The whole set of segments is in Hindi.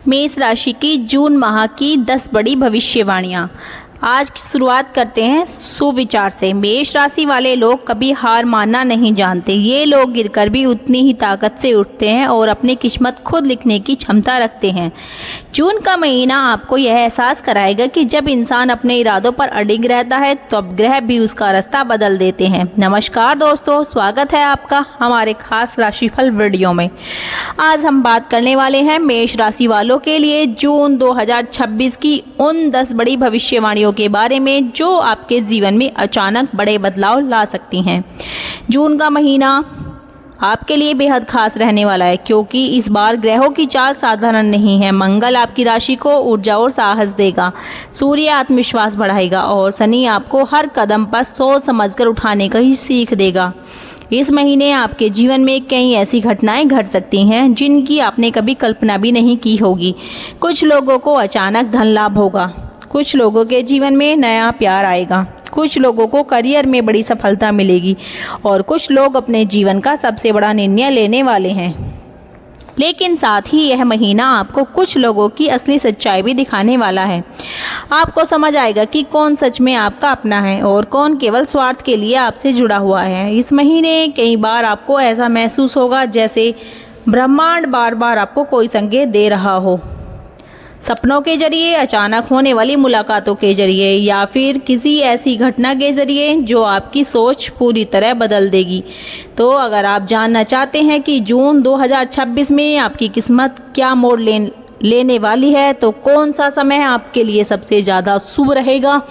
मेष राशि की जून माह की 10 बड़ी भविष्यवाणियाँ। आज की शुरुआत करते हैं सुविचार से। मेष राशि वाले लोग कभी हार मानना नहीं जानते। ये लोग गिरकर भी उतनी ही ताकत से उठते हैं और अपनी किस्मत खुद लिखने की क्षमता रखते हैं। जून का महीना आपको यह एहसास कराएगा कि जब इंसान अपने इरादों पर अडिग रहता है तो अब ग्रह भी उसका रास्ता बदल देते हैं। नमस्कार दोस्तों, स्वागत है आपका हमारे खास राशिफल वीडियो में। आज हम बात करने वाले हैं मेष राशि वालों के लिए जून 2026 की उन 10 बड़ी भविष्यवाणियों के बारे में जो आपके जीवन में अचानक बड़े बदलाव ला सकती हैं। जून का महीना आपके लिए बेहद खास रहने वाला है क्योंकि इस बार ग्रहों की चाल साधारण नहीं है। मंगल आपकी राशि को ऊर्जा और साहस देगा, सूर्य आत्मविश्वास बढ़ाएगा और शनि आपको हर कदम पर सोच समझकर उठाने का ही सीख देगा। इस महीने आपके जीवन में कई ऐसी घटनाएं घट सकती हैं जिनकी आपने कभी कल्पना भी नहीं की होगी। कुछ लोगों को अचानक धन लाभ होगा, कुछ लोगों के जीवन में नया प्यार आएगा, कुछ लोगों को करियर में बड़ी सफलता मिलेगी और कुछ लोग अपने जीवन का सबसे बड़ा निर्णय लेने वाले हैं। लेकिन साथ ही यह महीना आपको कुछ लोगों की असली सच्चाई भी दिखाने वाला है। आपको समझ आएगा कि कौन सच में आपका अपना है और कौन केवल स्वार्थ के लिए आपसे जुड़ा हुआ है। इस महीने कई बार आपको ऐसा महसूस होगा जैसे ब्रह्मांड बार बार आपको कोई संकेत दे रहा हो। सपनों के जरिए, अचानक होने वाली मुलाकातों के जरिए या फिर किसी ऐसी घटना के जरिए जो आपकी सोच पूरी तरह बदल देगी। तो अगर आप जानना चाहते हैं कि जून 2026 में आपकी किस्मत क्या मोड़ लेने वाली है तो कौन सा समय आपके लिए सबसे ज़्यादा शुभ रहेगा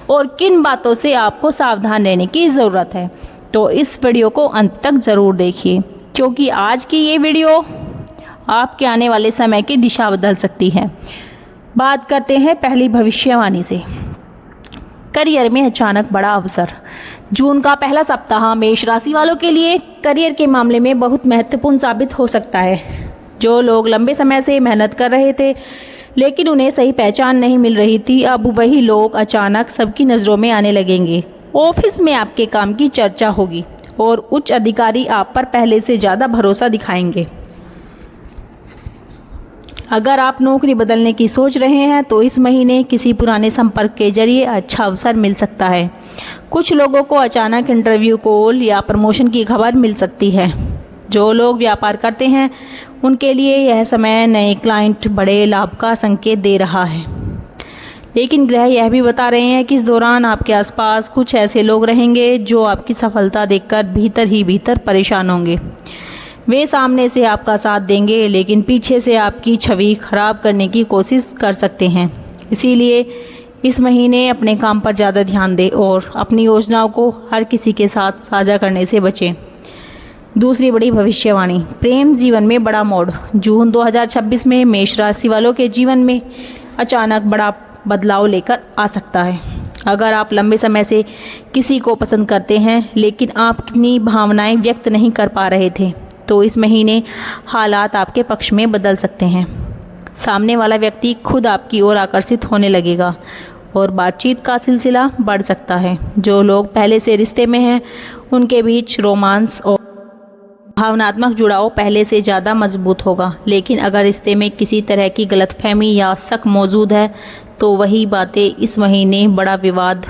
और किन बातों से आपको सावधान रहने की ज़रूरत है, तो इस वीडियो को अंत तक ज़रूर देखिए क्योंकि आज की ये वीडियो आपके आने वाले समय की दिशा बदल सकती है। बात करते हैं पहली भविष्यवाणी से। करियर में अचानक बड़ा अवसर। जून का पहला सप्ताह मेष राशि वालों के लिए करियर के मामले में बहुत महत्वपूर्ण साबित हो सकता है। जो लोग लंबे समय से मेहनत कर रहे थे लेकिन उन्हें सही पहचान नहीं मिल रही थी, अब वही लोग अचानक सबकी नज़रों में आने लगेंगे। ऑफिस में आपके काम की चर्चा होगी और उच्च अधिकारी आप पर पहले से ज़्यादा भरोसा दिखाएंगे। अगर आप नौकरी बदलने की सोच रहे हैं तो इस महीने किसी पुराने संपर्क के जरिए अच्छा अवसर मिल सकता है। कुछ लोगों को अचानक इंटरव्यू कॉल या प्रमोशन की खबर मिल सकती है। जो लोग व्यापार करते हैं उनके लिए यह समय नए क्लाइंट बड़े लाभ का संकेत दे रहा है। लेकिन ग्रह यह भी बता रहे हैं कि इस दौरान आपके आसपास कुछ ऐसे लोग रहेंगे जो आपकी सफलता देखकर भीतर ही भीतर परेशान होंगे। वे सामने से आपका साथ देंगे लेकिन पीछे से आपकी छवि खराब करने की कोशिश कर सकते हैं। इसीलिए इस महीने अपने काम पर ज़्यादा ध्यान दें और अपनी योजनाओं को हर किसी के साथ साझा करने से बचें। दूसरी बड़ी भविष्यवाणी, प्रेम जीवन में बड़ा मोड़। जून 2026 में मेष राशि वालों के जीवन में अचानक बड़ा बदलाव लेकर आ सकता है। अगर आप लंबे समय से किसी को पसंद करते हैं लेकिन आप अपनी भावनाएं व्यक्त नहीं कर पा रहे थे तो इस महीने हालात आपके पक्ष में बदल सकते हैं। सामने वाला व्यक्ति खुद आपकी ओर आकर्षित होने लगेगा और बातचीत का सिलसिला बढ़ सकता है। जो लोग पहले से रिश्ते में हैं उनके बीच रोमांस और भावनात्मक जुड़ाव पहले से ज़्यादा मजबूत होगा। लेकिन अगर रिश्ते में किसी तरह की गलतफहमी या शक मौजूद है तो वही बातें इस महीने बड़ा विवाद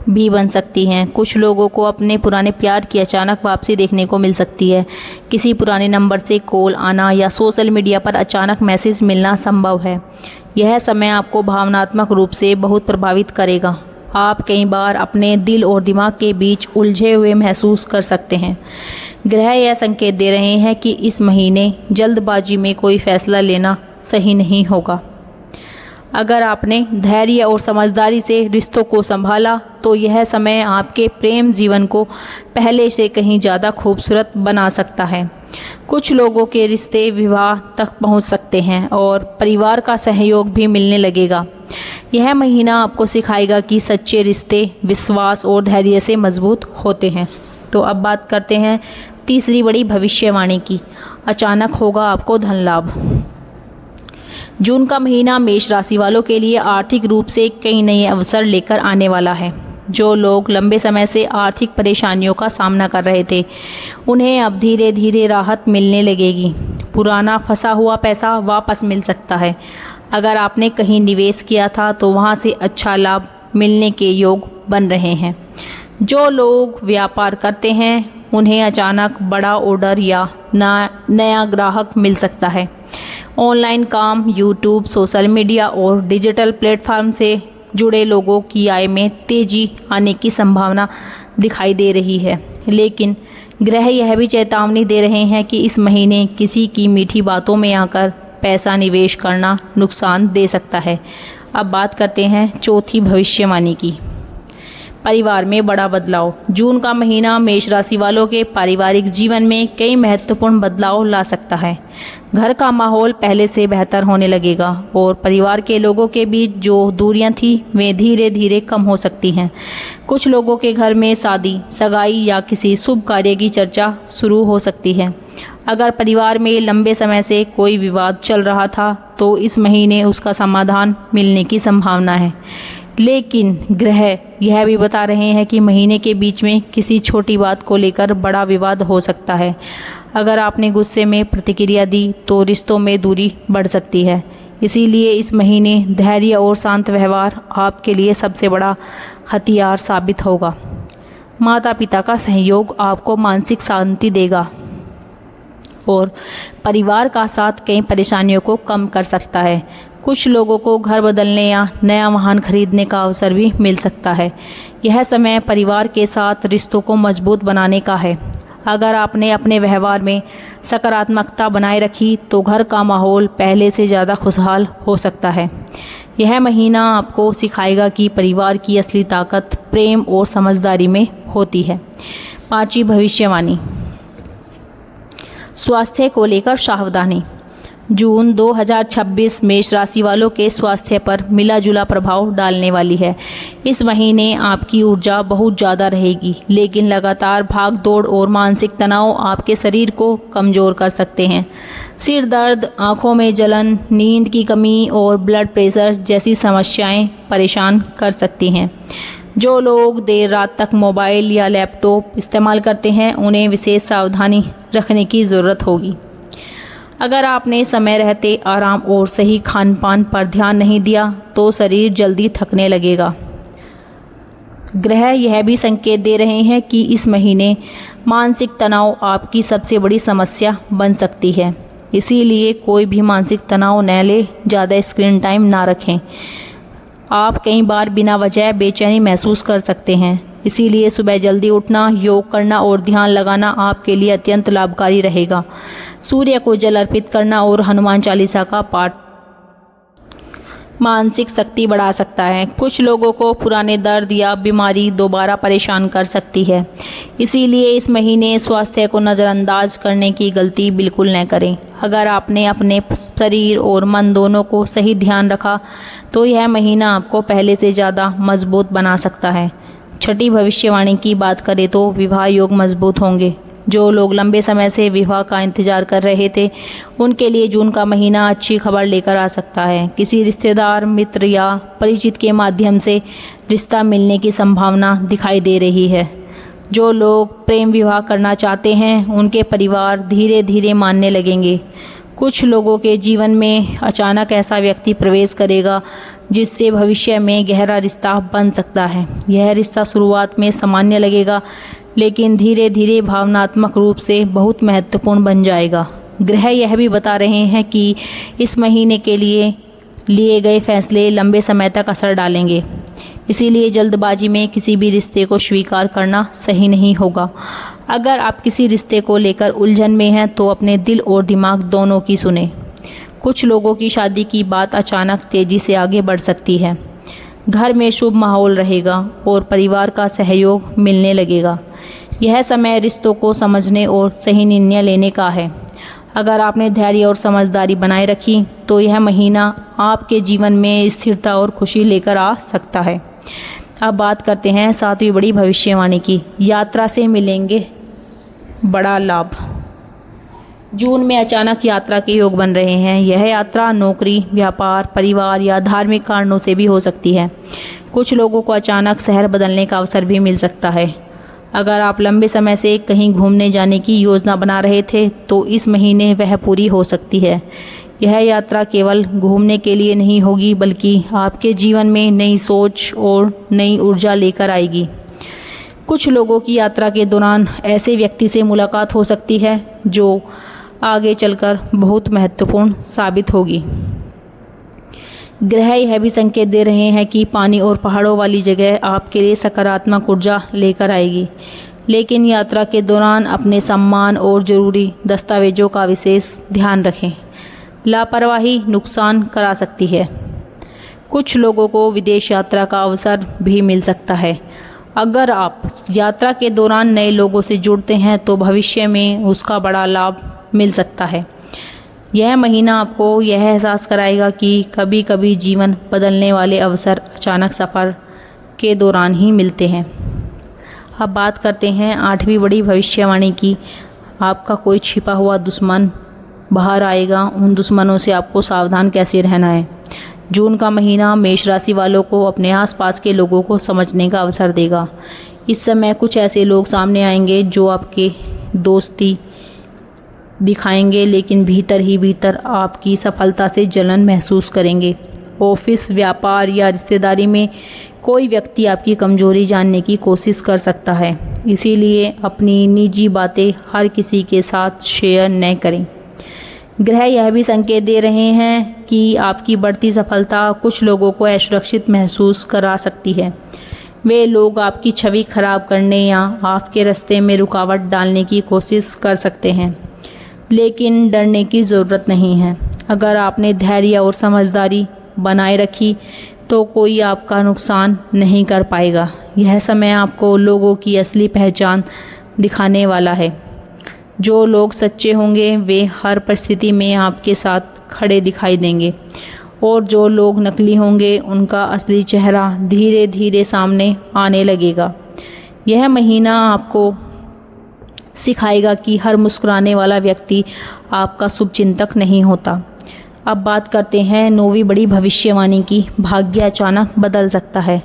भी बन सकती हैं। कुछ लोगों को अपने पुराने प्यार की अचानक वापसी देखने को मिल सकती है। किसी पुराने नंबर से कॉल आना या सोशल मीडिया पर अचानक मैसेज मिलना संभव है। यह समय आपको भावनात्मक रूप से बहुत प्रभावित करेगा। आप कई बार अपने दिल और दिमाग के बीच उलझे हुए महसूस कर सकते हैं। ग्रह यह संकेत दे रहे हैं कि इस महीने जल्दबाजी में कोई फैसला लेना सही नहीं होगा। अगर आपने धैर्य और समझदारी से रिश्तों को संभाला तो यह समय आपके प्रेम जीवन को पहले से कहीं ज़्यादा खूबसूरत बना सकता है। कुछ लोगों के रिश्ते विवाह तक पहुंच सकते हैं और परिवार का सहयोग भी मिलने लगेगा। यह महीना आपको सिखाएगा कि सच्चे रिश्ते विश्वास और धैर्य से मजबूत होते हैं। तो अब बात करते हैं तीसरी बड़ी भविष्यवाणी की। अचानक होगा आपको धन लाभ। जून का महीना मेष राशि वालों के लिए आर्थिक रूप से कई नए अवसर लेकर आने वाला है। जो लोग लंबे समय से आर्थिक परेशानियों का सामना कर रहे थे उन्हें अब धीरे धीरे राहत मिलने लगेगी। पुराना फंसा हुआ पैसा वापस मिल सकता है। अगर आपने कहीं निवेश किया था तो वहाँ से अच्छा लाभ मिलने के योग बन रहे हैं। जो लोग व्यापार करते हैं उन्हें अचानक बड़ा ऑर्डर या नया ग्राहक मिल सकता है। ऑनलाइन काम, यूट्यूब, सोशल मीडिया और डिजिटल प्लेटफॉर्म से जुड़े लोगों की आय में तेजी आने की संभावना दिखाई दे रही है। लेकिन ग्रह यह भी चेतावनी दे रहे हैं कि इस महीने किसी की मीठी बातों में आकर पैसा निवेश करना नुकसान दे सकता है। अब बात करते हैं चौथी भविष्यवाणी की। परिवार में बड़ा बदलाव। जून का महीना मेष राशि वालों के पारिवारिक जीवन में कई महत्वपूर्ण बदलाव ला सकता है। घर का माहौल पहले से बेहतर होने लगेगा और परिवार के लोगों के बीच जो दूरियां थी वे धीरे धीरे कम हो सकती हैं। कुछ लोगों के घर में शादी, सगाई या किसी शुभ कार्य की चर्चा शुरू हो सकती है। अगर परिवार में लंबे समय से कोई विवाद चल रहा था तो इस महीने उसका समाधान मिलने की संभावना है। लेकिन ग्रह यह भी बता रहे हैं कि महीने के बीच में किसी छोटी बात को लेकर बड़ा विवाद हो सकता है। अगर आपने गुस्से में प्रतिक्रिया दी तो रिश्तों में दूरी बढ़ सकती है। इसीलिए इस महीने धैर्य और शांत व्यवहार आपके लिए सबसे बड़ा हथियार साबित होगा। माता पिता का सहयोग आपको मानसिक शांति देगा और परिवार का साथ कई परेशानियों को कम कर सकता है। कुछ लोगों को घर बदलने या नया वाहन खरीदने का अवसर भी मिल सकता है। यह समय परिवार के साथ रिश्तों को मजबूत बनाने का है। अगर आपने अपने व्यवहार में सकारात्मकता बनाए रखी तो घर का माहौल पहले से ज़्यादा खुशहाल हो सकता है। यह महीना आपको सिखाएगा कि परिवार की असली ताकत प्रेम और समझदारी में होती है। पांचवी भविष्यवाणी, स्वास्थ्य को लेकर सावधानी। जून 2026 मेष राशि वालों के स्वास्थ्य पर मिला जुला प्रभाव डालने वाली है। इस महीने आपकी ऊर्जा बहुत ज़्यादा रहेगी, लेकिन लगातार भाग दौड़ और मानसिक तनाव आपके शरीर को कमज़ोर कर सकते हैं। सिर दर्द, आँखों में जलन, नींद की कमी और ब्लड प्रेशर जैसी समस्याएं परेशान कर सकती हैं। जो लोग देर रात तक मोबाइल या लैपटॉप इस्तेमाल करते हैं उन्हें विशेष सावधानी रखने की ज़रूरत होगी। अगर आपने समय रहते आराम और सही खान पान पर ध्यान नहीं दिया तो शरीर जल्दी थकने लगेगा। ग्रह यह भी संकेत दे रहे हैं कि इस महीने मानसिक तनाव आपकी सबसे बड़ी समस्या बन सकती है। इसीलिए कोई भी मानसिक तनाव न ले, ज़्यादा स्क्रीन टाइम ना रखें। आप कई बार बिना वजह बेचैनी महसूस कर सकते हैं। इसीलिए सुबह जल्दी उठना, योग करना और ध्यान लगाना आपके लिए अत्यंत लाभकारी रहेगा। सूर्य को जल अर्पित करना और हनुमान चालीसा का पाठ मानसिक शक्ति बढ़ा सकता है। कुछ लोगों को पुराने दर्द या बीमारी दोबारा परेशान कर सकती है। इसीलिए इस महीने स्वास्थ्य को नज़रअंदाज करने की गलती बिल्कुल न करें। अगर आपने अपने शरीर और मन दोनों को सही ध्यान रखा तो यह महीना आपको पहले से ज़्यादा मजबूत बना सकता है। छठी भविष्यवाणी की बात करें तो विवाह योग मजबूत होंगे। जो लोग लंबे समय से विवाह का इंतजार कर रहे थे उनके लिए जून का महीना अच्छी खबर लेकर आ सकता है। किसी रिश्तेदार, मित्र या परिचित के माध्यम से रिश्ता मिलने की संभावना दिखाई दे रही है। जो लोग प्रेम विवाह करना चाहते हैं उनके परिवार धीरे धीरे मानने लगेंगे। कुछ लोगों के जीवन में अचानक ऐसा व्यक्ति प्रवेश करेगा जिससे भविष्य में गहरा रिश्ता बन सकता है। यह रिश्ता शुरुआत में सामान्य लगेगा लेकिन धीरे धीरे भावनात्मक रूप से बहुत महत्वपूर्ण बन जाएगा। ग्रह यह भी बता रहे हैं कि इस महीने के लिए गए फैसले लंबे समय तक असर डालेंगे। इसीलिए जल्दबाजी में किसी भी रिश्ते को स्वीकार करना सही नहीं होगा। अगर आप किसी रिश्ते को लेकर उलझन में हैं तो अपने दिल और दिमाग दोनों की सुने। कुछ लोगों की शादी की बात अचानक तेज़ी से आगे बढ़ सकती है। घर में शुभ माहौल रहेगा और परिवार का सहयोग मिलने लगेगा। यह समय रिश्तों को समझने और सही निर्णय लेने का है। अगर आपने धैर्य और समझदारी बनाए रखी तो यह महीना आपके जीवन में स्थिरता और खुशी लेकर आ सकता है। अब बात करते हैं सातवीं बड़ी भविष्यवाणी की। यात्रा से मिलेंगे बड़ा लाभ। जून में अचानक यात्रा के योग बन रहे हैं। यह यात्रा नौकरी, व्यापार, परिवार या धार्मिक कारणों से भी हो सकती है। कुछ लोगों को अचानक शहर बदलने का अवसर भी मिल सकता है। अगर आप लंबे समय से कहीं घूमने जाने की योजना बना रहे थे तो इस महीने वह पूरी हो सकती है। यह यात्रा केवल घूमने के लिए नहीं होगी बल्कि आपके जीवन में नई सोच और नई ऊर्जा लेकर आएगी। कुछ लोगों की यात्रा के दौरान ऐसे व्यक्ति से मुलाकात हो सकती है जो आगे चलकर बहुत महत्वपूर्ण साबित होगी। ग्रह यह भी संकेत दे रहे हैं कि पानी और पहाड़ों वाली जगह आपके लिए सकारात्मक ऊर्जा लेकर आएगी, लेकिन यात्रा के दौरान अपने सम्मान और ज़रूरी दस्तावेजों का विशेष ध्यान रखें। लापरवाही नुकसान करा सकती है। कुछ लोगों को विदेश यात्रा का अवसर भी मिल सकता है। अगर आप यात्रा के दौरान नए लोगों से जुड़ते हैं तो भविष्य में उसका बड़ा लाभ मिल सकता है। यह महीना आपको यह एहसास कराएगा कि कभी कभी जीवन बदलने वाले अवसर अचानक सफ़र के दौरान ही मिलते हैं। अब बात करते हैं 8वीं बड़ी भविष्यवाणी की। आपका कोई छिपा हुआ दुश्मन बाहर आएगा। उन दुश्मनों से आपको सावधान कैसे रहना है। जून का महीना मेष राशि वालों को अपने आसपास के लोगों को समझने का अवसर देगा। इस समय कुछ ऐसे लोग सामने आएंगे जो आपके दोस्ती दिखाएंगे, लेकिन भीतर ही भीतर आपकी सफलता से जलन महसूस करेंगे। ऑफिस, व्यापार या रिश्तेदारी में कोई व्यक्ति आपकी कमजोरी जानने की कोशिश कर सकता है, इसीलिए अपनी निजी बातें हर किसी के साथ शेयर न करें। ग्रह यह भी संकेत दे रहे हैं कि आपकी बढ़ती सफलता कुछ लोगों को असुरक्षित महसूस करा सकती है। वे लोग आपकी छवि खराब करने या आपके रास्ते में रुकावट डालने की कोशिश कर सकते हैं, लेकिन डरने की ज़रूरत नहीं है। अगर आपने धैर्य और समझदारी बनाए रखी तो कोई आपका नुकसान नहीं कर पाएगा। यह समय आपको लोगों की असली पहचान दिखाने वाला है। जो लोग सच्चे होंगे वे हर परिस्थिति में आपके साथ खड़े दिखाई देंगे, और जो लोग नकली होंगे उनका असली चेहरा धीरे धीरे सामने आने लगेगा। यह महीना आपको सिखाएगा कि हर मुस्कुराने वाला व्यक्ति आपका शुभचिंतक नहीं होता। अब बात करते हैं 9वीं बड़ी भविष्यवाणी की। भाग्य अचानक बदल सकता है।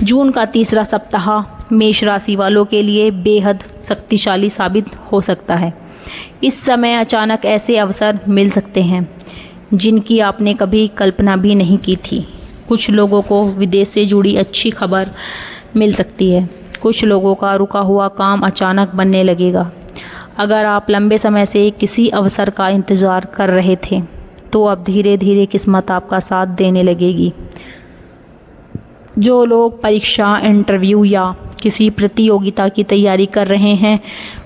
जून का तीसरा सप्ताह मेष राशि वालों के लिए बेहद शक्तिशाली साबित हो सकता है। इस समय अचानक ऐसे अवसर मिल सकते हैं जिनकी आपने कभी कल्पना भी नहीं की थी। कुछ लोगों को विदेश से जुड़ी अच्छी खबर मिल सकती है। कुछ लोगों का रुका हुआ काम अचानक बनने लगेगा। अगर आप लंबे समय से किसी अवसर का इंतज़ार कर रहे थे तो अब धीरे धीरे किस्मत आपका साथ देने लगेगी। जो लोग परीक्षा, इंटरव्यू या किसी प्रतियोगिता की तैयारी कर रहे हैं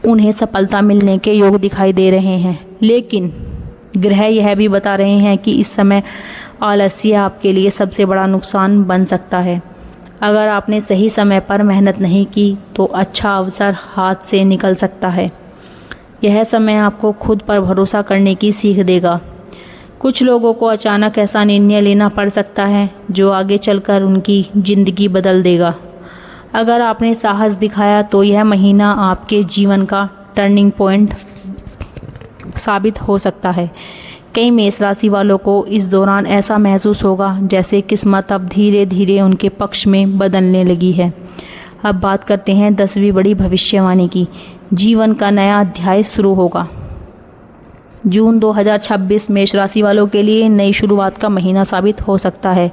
उन्हें सफलता मिलने के योग दिखाई दे रहे हैं, लेकिन ग्रह यह भी बता रहे हैं कि इस समय आलस्य आपके लिए सबसे बड़ा नुकसान बन सकता है। अगर आपने सही समय पर मेहनत नहीं की तो अच्छा अवसर हाथ से निकल सकता है। यह समय आपको खुद पर भरोसा करने की सीख देगा। कुछ लोगों को अचानक ऐसा निर्णय लेना पड़ सकता है जो आगे चलकर उनकी ज़िंदगी बदल देगा। अगर आपने साहस दिखाया तो यह महीना आपके जीवन का टर्निंग पॉइंट साबित हो सकता है। कई मेष राशि वालों को इस दौरान ऐसा महसूस होगा जैसे किस्मत अब धीरे धीरे उनके पक्ष में बदलने लगी है। अब बात करते हैं 10वीं बड़ी भविष्यवाणी की। जीवन का नया अध्याय शुरू होगा। जून 2026 मेष राशि वालों के लिए नई शुरुआत का महीना साबित हो सकता है।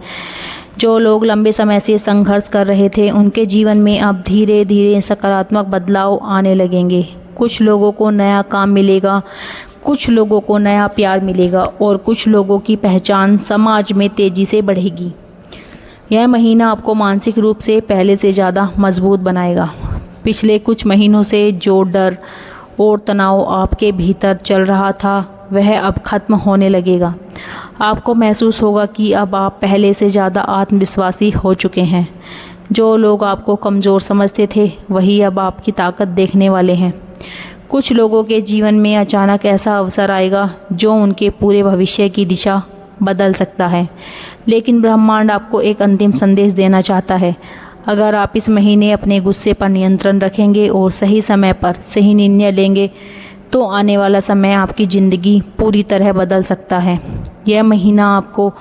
जो लोग लंबे समय से संघर्ष कर रहे थे उनके जीवन में अब धीरे धीरे सकारात्मक बदलाव आने लगेंगे। कुछ लोगों को नया काम मिलेगा, कुछ लोगों को नया प्यार मिलेगा और कुछ लोगों की पहचान समाज में तेज़ी से बढ़ेगी। यह महीना आपको मानसिक रूप से पहले से ज़्यादा मजबूत बनाएगा। पिछले कुछ महीनों से जो डर और तनाव आपके भीतर चल रहा था वह अब खत्म होने लगेगा। आपको महसूस होगा कि अब आप पहले से ज़्यादा आत्मविश्वासी हो चुके हैं। जो लोग आपको कमज़ोर समझते थे वही अब आपकी ताकत देखने वाले हैं। कुछ लोगों के जीवन में अचानक ऐसा अवसर आएगा जो उनके पूरे भविष्य की दिशा बदल सकता है, लेकिन ब्रह्मांड आपको एक अंतिम संदेश देना चाहता है। अगर आप इस महीने अपने गुस्से पर नियंत्रण रखेंगे और सही समय पर सही निर्णय लेंगे तो आने वाला समय आपकी ज़िंदगी पूरी तरह बदल सकता है। यह महीना आपको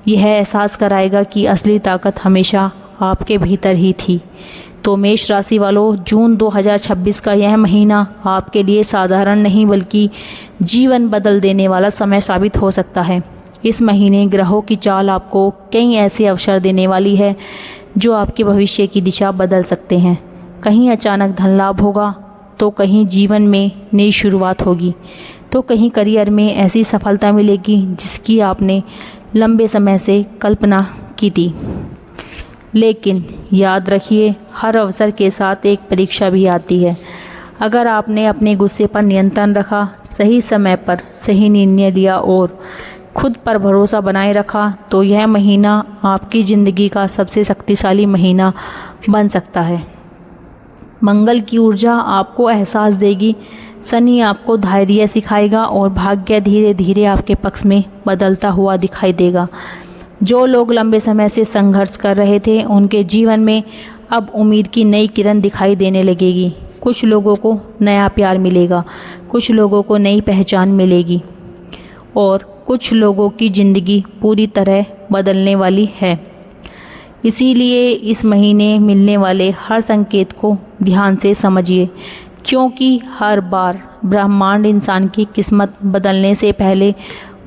यह एहसास कराएगा कि असली ताकत हमेशा आपके भीतर ही थी। तो मेष राशि वालों, जून 2026 का यह महीना आपके लिए साधारण नहीं बल्कि जीवन बदल देने वाला समय साबित हो सकता है। इस महीने ग्रहों की चाल आपको कई ऐसे अवसर देने वाली है जो आपके भविष्य की दिशा बदल सकते हैं। कहीं अचानक धन लाभ होगा, तो कहीं जीवन में नई शुरुआत होगी, तो कहीं करियर में ऐसी सफलता मिलेगी जिसकी आपने लंबे समय से कल्पना की थी। लेकिन याद रखिए, हर अवसर के साथ एक परीक्षा भी आती है। अगर आपने अपने गुस्से पर नियंत्रण रखा, सही समय पर सही निर्णय लिया और खुद पर भरोसा बनाए रखा, तो यह महीना आपकी ज़िंदगी का सबसे शक्तिशाली महीना बन सकता है। मंगल की ऊर्जा आपको एहसास देगी, शनि आपको धैर्य सिखाएगा और भाग्य धीरे धीरे आपके पक्ष में बदलता हुआ दिखाई देगा। जो लोग लंबे समय से संघर्ष कर रहे थे, उनके जीवन में अब उम्मीद की नई किरण दिखाई देने लगेगी। कुछ लोगों को नया प्यार मिलेगा, कुछ लोगों को नई पहचान मिलेगी और कुछ लोगों की ज़िंदगी पूरी तरह बदलने वाली है। इसीलिए इस महीने मिलने वाले हर संकेत को ध्यान से समझिए, क्योंकि हर बार ब्रह्मांड इंसान की किस्मत बदलने से पहले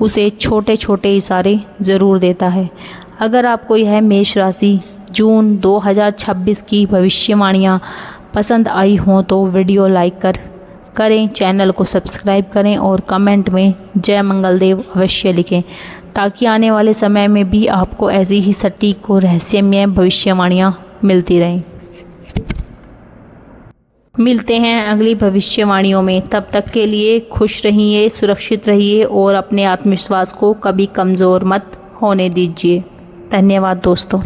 उसे छोटे छोटे इशारे ज़रूर देता है। अगर आपको यह मेष राशि जून 2026 की भविष्यवाणियाँ पसंद आई हों तो वीडियो लाइक करें, चैनल को सब्सक्राइब करें और कमेंट में जय मंगलदेव अवश्य लिखें, ताकि आने वाले समय में भी आपको ऐसी ही सटीक और रहस्यमय भविष्यवाणियाँ मिलती रहें। मिलते हैं अगली भविष्यवाणियों में। तब तक के लिए खुश रहिए, सुरक्षित रहिए और अपने आत्मविश्वास को कभी कमज़ोर मत होने दीजिए। धन्यवाद दोस्तों।